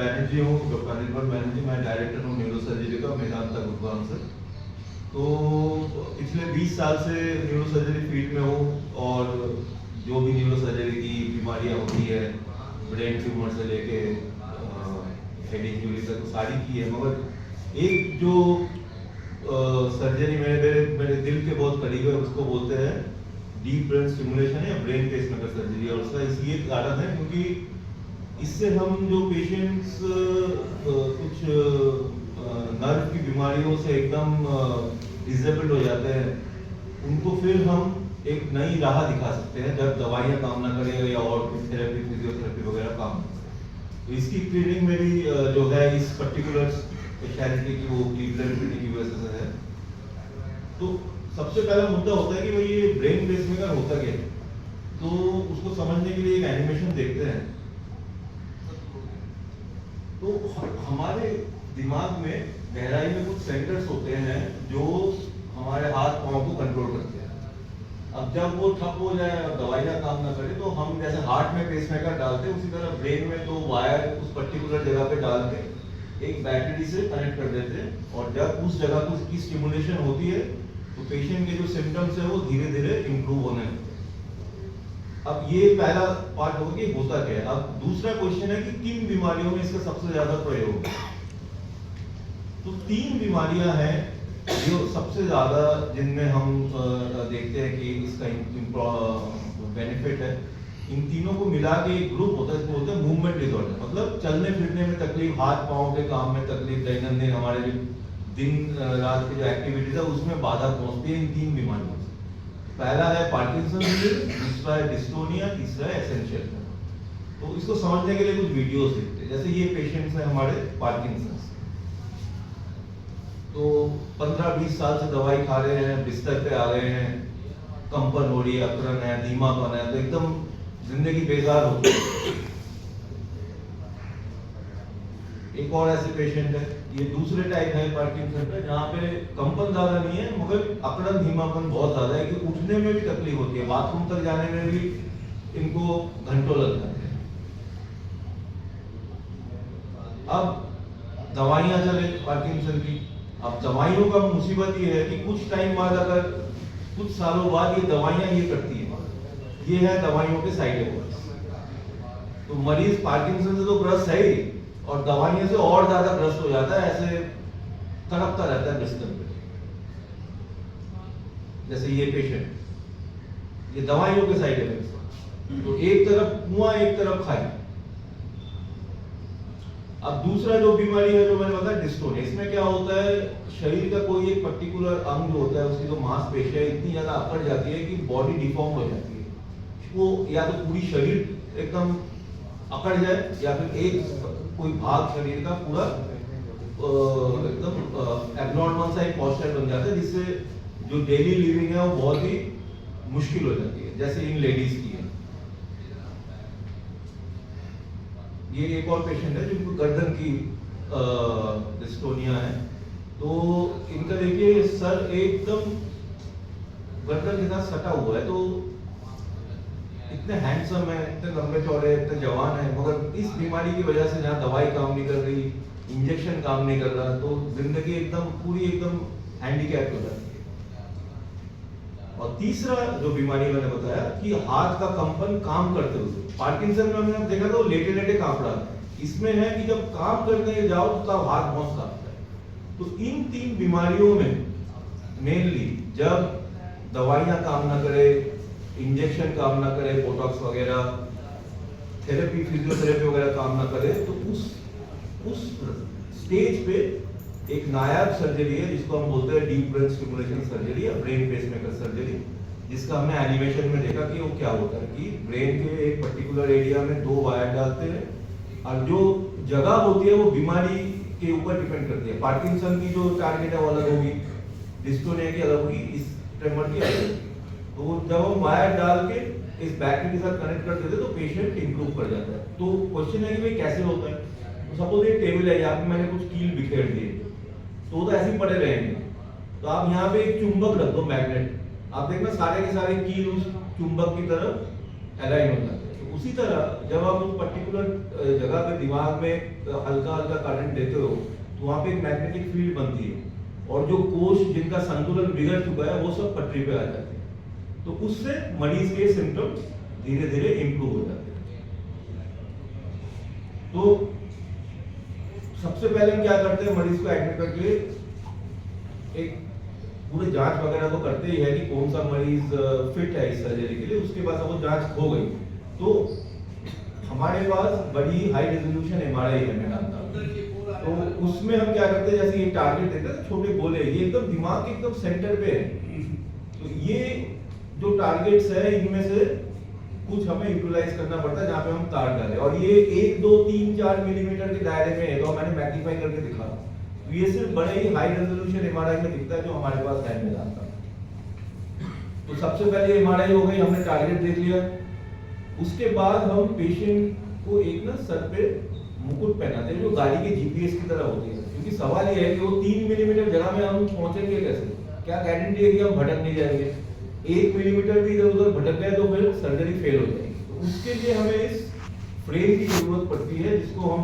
बैनर्जी हूँ, डॉक्टर अनिर्बन बैनर्जी। मैं डायरेक्टर हूँ न्यूरो सर्जरी का मेदांता गुरुग्राम से। तो पिछले 20 साल से न्यूरो सर्जरी फील्ड में हूँ और जो भी न्यूरो सर्जरी की बीमारियाँ होती है, ब्रेन ट्यूमर से लेके हेड इंजरी तक सारी की है। मगर एक जो सर्जरी मेरे दिल के बहुत करीब है, उसको बोलते हैं डीप ब्रेन स्टिमुलेशन या ब्रेन पेसमेकर सर्जरी। और उसका इसलिए कारण है क्योंकि इससे हम जो पेशेंट्स कुछ नर्व की बीमारियों से एकदम डिसेबल्ड हो जाते हैं, उनको फिर हम एक नई राह दिखा सकते हैं जब दवाइयाँ काम ना करें या और कुछ थेरेपी, फिजियोथेरेपी वगैरह काम। तो इसकी ट्रेनिंग मेरी जो है इस पर्टिकुलर स्पेशलिटी की, वो क्लीवलैंड की वजह से है। तो सबसे पहला मुद्दा होता है कि भाई ये ब्रेन पेसमेकर होता क्या है। तो उसको समझने के लिए एक एनिमेशन देखते हैं। तो हमारे दिमाग में गहराई में कुछ सेंटर्स होते हैं जो हमारे हाथ पांव को कंट्रोल करते हैं। अब जब वो ठप हो जाए और दवाइयाँ काम ना करे, तो हम जैसे हार्ट में पेसमेकर डालते हैं, उसी तरह ब्रेन में दो वायर उस पर्टिकुलर जगह पे डाल के एक बैटरी से कनेक्ट कर देते हैं। और जब उस जगह की स्टिमुलेशन होती है तो पेशेंट के जो सिम्टम्स है वो धीरे धीरे इम्प्रूव होने लगते हैं। अब ये पहला पार्ट होगा कि होता क्या है। अब दूसरा क्वेश्चन है कि किन बीमारियों में इसका सबसे ज्यादा प्रयोग है। तो 3 बीमारियां हैं जो सबसे ज्यादा, जिनमें हम देखते हैं कि इसका बेनिफिट है। इन तीनों को मिला के एक ग्रुप होता है, इसको बोलते हैं मूवमेंट डिसऑर्डर। मतलब चलने फिरने में तकलीफ, हाथ पांव के काम में तकलीफ, दैनंदिन हमारे जो दिन रात की जो एक्टिविटीज है उसमें बाधा पहुंचती है इन 3 बीमारियों से। पहला है पार्किंसन, दूसरा है डिस्टोनिया, तीसरा है एसेंशियल। तो इसको समझने के लिए कुछ वीडियोस देखते हैं। जैसे ये पेशेंट्स हैं हमारे पार्किंसन, तो 15-20 साल से दवाई खा रहे हैं, बिस्तर पे आ गए हैं, कंपन हो रही है, अकड़न है, धीमापन है, तो एकदम जिंदगी बेजार होती है। एक और ऐसे पेशेंट है, ये दूसरे टाइप है पार्किंसन का, जहाँ पे कंपन ज्यादा नहीं है मगर अकड़न, धीमापन बहुत ज्यादा है कि उठने में भी तकलीफ होती है, बाथरूम तक जाने में भी इनको घंटों लग जाते हैं। अब दवाइयां चले पार्किंसन की। अब दवाइयों का मुसीबत ये है कि कुछ टाइम बाद, अगर कुछ सालों बाद ये दवाइयां ये करती है, ये है दवाइयों के साइड इफेक्ट्स। तो मरीज पार्किंसन से तो ग्रस्त है ही, और दवाइयों से और ज्यादा ग्रस्त हो जाता है, ऐसे तड़पता रहता है बिस्तर पे। जैसे ये पेशेंट, ये दवाइयों के साइड इफेक्ट्स। तो एक तरफ कुआं, एक तरफ खाई। अब दूसरा जो बीमारी है जो मैंने बताया डिस्टोनिया, इसमें क्या होता है, शरीर का कोई एक पर्टिकुलर अंग जो होता है, उसकी जो मांसपेशियां इतनी ज्यादा अकड़ जाती है कि बॉडी डिफॉर्म हो जाती है। वो या तो पूरी शरीर एकदम अकड़ जाए, या फिर एक कोई भाग शरीर का पूरा एकदम एब्नॉर्मल सा एक पोस्चर बन जाता है, जिससे जो डेली लिविंग है वो बहुत ही मुश्किल हो जाती है, जैसे इन लेडीज की है। ये एक और पेशेंट है जिनको गर्दन की डिस्टोनिया है। तो इनका देखिए सर एकदम गर्दन के साथ सटा हुआ है, तो इतने हैंडसम है, इतने लंबे चौड़े, इतने जवान है, मगर इस बीमारी की वजह से जहाँ दवाई काम नहीं कर रही, इंजेक्शन काम नहीं कर रहा, तो जिंदगी एकदम पूरी एकदम हैंडीकैप हो जाती है। और तीसरा जो बीमारी मैंने बताया कि हाथ का कंपन काम करते हुए, पार्किंसन में हमने देखा था वो लेटे लेटे कांप रहा था, इसमें है कि जब काम करने जाओ तो तब हाथ बहुत कांपता है। तो इन 3 बीमारियों में मेनली जब दवाइयां काम ना करे, इंजेक्शन काम ना करे, बोटॉक्स वगैरह, थेरेपी, फिजियोथेरेपी वगैरह काम ना करे, तो उस स्टेज पे एक नायाब सर्जरी है जिसको हम बोलते हैं डीप ब्रेन स्टिमुलेशन सर्जरी या ब्रेन पेसमेकर सर्जरी, जिसका हमने एनिमेशन में देखा कि वो क्या होता है कि ब्रेन के एक पर्टिकुलर एरिया में 2 वायर डालते हैं, और जो जगह होती है वो बीमारी के ऊपर डिपेंड करती है। पार्किंसन की जो टारगेट है वो अलग होगी, डिस्टोनिया की अलग होगी, इस ट्रेमर की अलग होगी। तो जब हम वायर डाल के इस बैटरी के साथ कनेक्ट कर देते तो पेशेंट इंप्रूव कर जाता है। तो क्वेश्चन है कि भाई कैसे होता है। तो सपोज एक टेबल है, यहाँ पे मैंने कुछ कील बिखेर दिए, तो वो तो ऐसे ही पड़े रहेंगे। तो आप यहाँ पे एक चुंबक रख दो, मैग्नेट, आप देखना सारे के सारे कील उस चुंबक की तरफ अलाइन हो जाते हैं। तो उसी तरह जब आप उस पर्टिकुलर जगह पे दिमाग में हल्का हल्का करंट देते हो तो वहाँ पे एक मैग्नेटिक फील्ड बनती है और जो कोष जिनका संतुलन बिगड़ चुका है वो सब पटरी पे आ जाते हैं, तो उससे मरीज के सिम्टम्स धीरे धीरे इंप्रूव हो जाते हैं। तो सबसे पहले हम क्या करते हैं, मरीज को एडमिट करके एक पूरे जांच वगैरह तो करते ही है कि कौन सा मरीज फिट है इस सर्जरी के लिए। उसके बाद वो जांच हो गई तो हमारे पास बड़ी हाई रेजोल्यूशन एमआरआई है मैदान का, तो उसमें हम क्या करते हैं, जैसे ये टारगेट देते हैं छोटे गोले, ये एकदम दिमाग के एकदम सेंटर पे है। तो ये जो टारगेट्स है इनमें से कुछ हमें यूटिलाइज करना पड़ता है जहाँ पे हम तार डालें, और ये 1, 2, 3, 4 मिलीमीटर के दायरे में है, तो मैंने मैग्नीफाई करके दिखा। तो ये सिर्फ बड़े ही हाई रेजोल्यूशन एमआरआई में दिखता है जो हमारे पास है मैदान का। तो सबसे पहले एमआरआई हो गई, हमने टारगेट देख लिया। उसके बाद हम पेशेंट को एक ना सर पे मुकुट पहनाते हैं जो गाड़ी के जीपीएस की तरह होती है, क्योंकि सवाल ये है कि वो 3 मिलीमीटर जगह में हम पहुंचेंगे कैसे, क्या गारंटी है कि हम भटक नहीं जाएंगे। 1 मिलीमीटर भी इधर उधर भटक गए तो फिर सर्जरी फेल हो जाएगी। तो उसके लिए हमें इस फ्रेम की जरूरत पड़ती है जिसको हम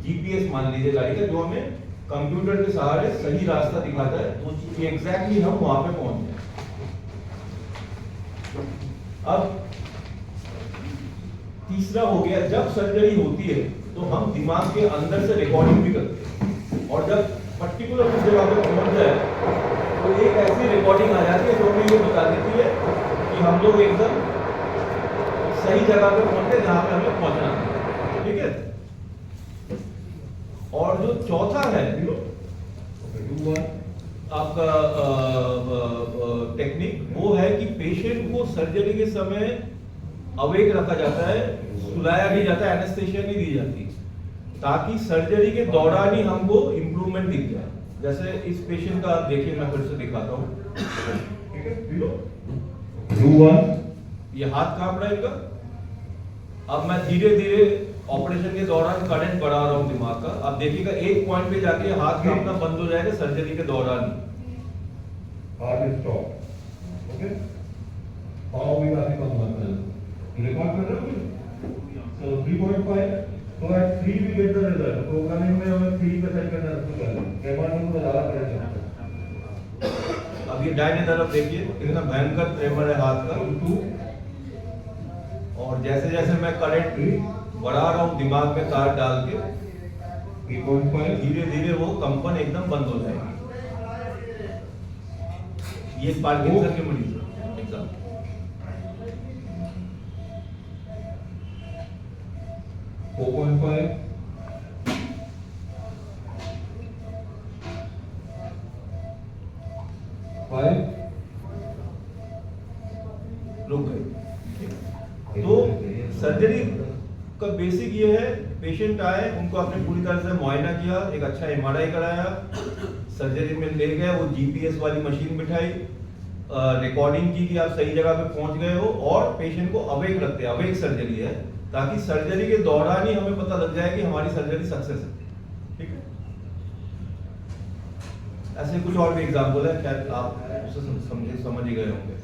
जीपीएस मान लीजिए गाड़ी का, जो हमें कंप्यूटर के सहारे सही रास्ता दिखाता है कि एग्जैक्टली हम वहां पे पहुंच जाए। अब तीसरा हो गया, जब सर्जरी होती है तो हम दिमाग के अंदर से रिकॉर्डिंग भी करते हैं, और जब पर्टिकुलर उस जगह पे पहुंच जाए तो एक ऐसी रिकॉर्डिंग आ जाती है जो हमें ये बता देती है कि हम लोग एकदम सही जगह पे पहुंचे जहां पे हमें पहुंचना है। ठीक है। और जो चौथा है आपका टेक्निक, वो है कि पेशेंट को सर्जरी के समय अवेक रखा जाता है, सुलाया नहीं जाता, एनेस्थेशिया नहीं दी जाती, ताकि सर्जरी के दौरान ही हमको इम्प्रूवमेंट दिख जाए। जैसे इस पेशेंट का आप देखिए, मैं फिर से दिखाता हूँ। ठीक है, ये हाथ कांप रहा है इनका। अब मैं धीरे धीरे ऑपरेशन के दौरान करंट बढ़ा रहा हूँ दिमाग का। अब देखिएगा एक पॉइंट पे जाके हाथ कांपना बंद हो जाएगा सर्जरी के दौरान ही। रिकॉर्ड कर रहे हो? So 3.5, तो at 3 we get the result. Programming में हमें 3 पे सेट करना शुरू कर दें। ट्रेमर को ज़्यादा प्रेशर होता है। अब ये दाहिने तरफ देखिए कितना भयंकर ट्रेमर है हाथ का। 2, और जैसे जैसे मैं करंट बढ़ा रहा हूँ दिमाग में तार डाल के, 3.5, धीरे धीरे वो कंपन एकदम बंद हो जाएगी। ये पार्किंसन के मरीज एग्जाम 4.5, 5, रुक गए। तो सर्जरी का बेसिक ये है, पेशेंट आए, उनको आपने पूरी तरह से मुआयना किया, एक अच्छा एमआरआई कराया, सर्जरी में ले गए, वो जीपीएस वाली मशीन बिठाई, रिकॉर्डिंग की कि आप सही जगह पे पहुंच गए हो, और पेशेंट को अवेक रखते हैं। अवेक सर्जरी है ताकि सर्जरी के दौरान ही हमें पता लग जाए कि हमारी सर्जरी सक्सेस है। ठीक है। ऐसे कुछ और भी एग्जाम्पल है, शायद आप उसे समझ ही गए होंगे।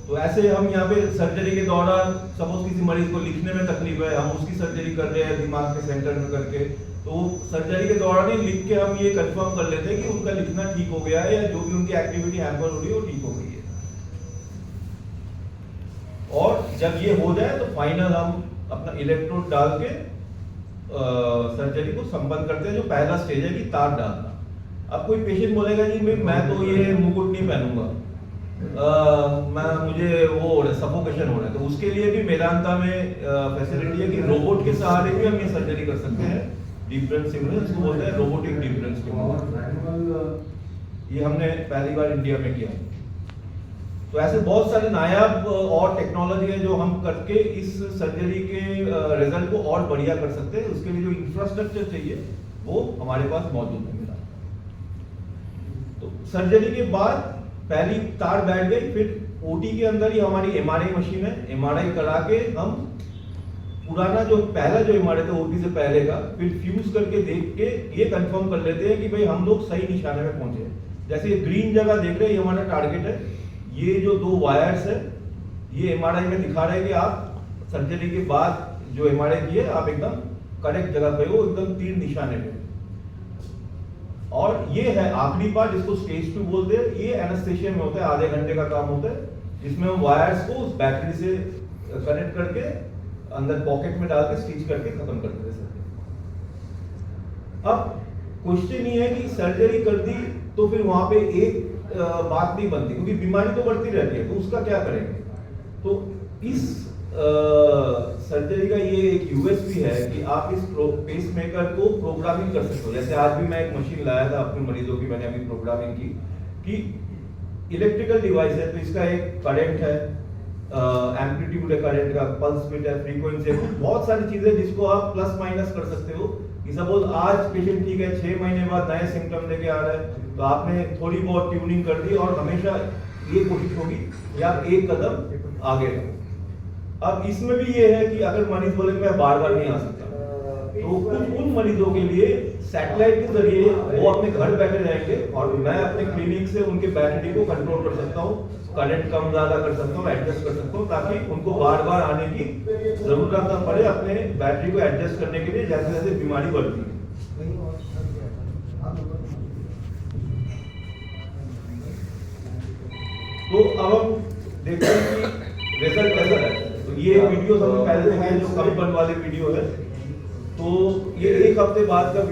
तो ऐसे हम यहाँ पे सर्जरी के दौरान सपोज किसी मरीज को लिखने में तकलीफ है, हम उसकी सर्जरी कर रहे हैं दिमाग के सेंटर में करके, तो सर्जरी के दौरान ही लिख के हम ये कंफर्म कर लेते हैं कि उनका लिखना ठीक हो गया है, या जो भी उनकी एक्टिविटी हैम्पर हो रही है वो ठीक हो गई है। और जब ये हो जाए तो फाइनल हम अपना इलेक्ट्रोड डाल के सर्जरी को संपन्न करते हैं, जो पहला स्टेज है कि तार डालना। अब कोई पेशेंट बोलेगा जी मैं तो ये मुकुट नहीं पहनूंगा, मुझे वो हो रहा है, सफोकेशन हो रहा है, तो उसके लिए भी मेदांता में फैसिलिटी है कि रोबोट के सहारे भी हम ये सर्जरी कर सकते हैं। डीप ब्रेन स्टिमुलेशन इसको बोलते हैं, रोबोटिक डीप ब्रेन स्टिमुलेशन। ये हमने पहली बार इंडिया में किया। तो ऐसे बहुत सारे नायाब और टेक्नोलॉजी है जो हम करके इस सर्जरी के रिजल्ट को और बढ़िया कर सकते हैं। उसके लिए जो इंफ्रास्ट्रक्चर चाहिए वो हमारे पास मौजूद है मेरा। तो सर्जरी के बाद पहली तार बैठ गई, फिर ओटी के अंदर ही हमारी एमआरआई मशीन है, एमआरआई करा के हम पुराना जो पहला जो एमआरआई था ओटी से पहले का, फिर फ्यूज करके देख के ये कंफर्म कर लेते हैं कि भाई हम लोग सही निशाने में पहुंचे। जैसे ये ग्रीन जगह देख रहे हैं, ये हमारा टारगेट है। ये जो 2 वायर्स है ये एमआरआई में दिखा रहे हैं कि आप सर्जरी के बाद जो एमआरआई की है, आप एकदम करेक्ट जगह पे हो, एकदम तीर निशाने पे। और ये है आखिरी पार्ट, जिसको स्टेज 2 बोलते हैं। ये एनेस्थेशिया में होता है, आधे घंटे का काम होता है, जिसमें हम वायर्स को उस बैटरी से कनेक्ट करके अंदर पॉकेट में डाल के स्टिच करके खत्म कर देते हैं। अब क्वेश्चन ये है कि सर्जरी कर दी तो फिर वहां पे एक बात नहीं बनती, क्योंकि बीमारी तो बढ़ती रहती है, तो उसका क्या करेंगे। तो इस सर्जरी का ये एक यूएसपी है कि आप इस पेसमेकर को प्रोग्रामिंग कर सकते हो। जैसे आज भी मैं एक मशीन लाया था अपने मरीजों की, मैंने अभी प्रोग्रामिंग की कि इलेक्ट्रिकल डिवाइस है, तो इसका एक करंट है, एम्पलीट्यूड है करंट का, पल्स विड्थ है, फ्रीक्वेंसी है, बहुत सारी चीजें जिसको आप प्लस माइनस कर सकते हो। कि सपोज आज पेशेंट ठीक है, 6 महीने बाद नए सिम्टम लेके आ रहा है, तो आपने थोड़ी बहुत ट्यूनिंग कर दी और हमेशा ये कोशिश होगी कि आप एक कदम आगे रहो। अब इसमें भी ये है कि अगर मरीज बोले मैं बार बार नहीं आ सकता, तो कुछ उन मरीजों के लिए सैटेलाइट के जरिए वो अपने घर बैठे रहेंगे और मैं अपने क्लिनिक से उनके बैटरी को कंट्रोल कर सकता हूँ, करंट कम ज्यादा कर सकता हूँ, एडजस्ट कर सकता हूँ, ताकि उनको बार बार आने की जरूरत न पड़े अपने बैटरी को एडजस्ट करने के लिए जैसे जैसे बीमारी बढ़ती है। तो अब हम देखते हैं कि रिजल्ट कैसा है। तो ये वीडियो हमने पहले दिखाए जो कंपन वाले वीडियो है, तो ये एक हफ्ते बाद का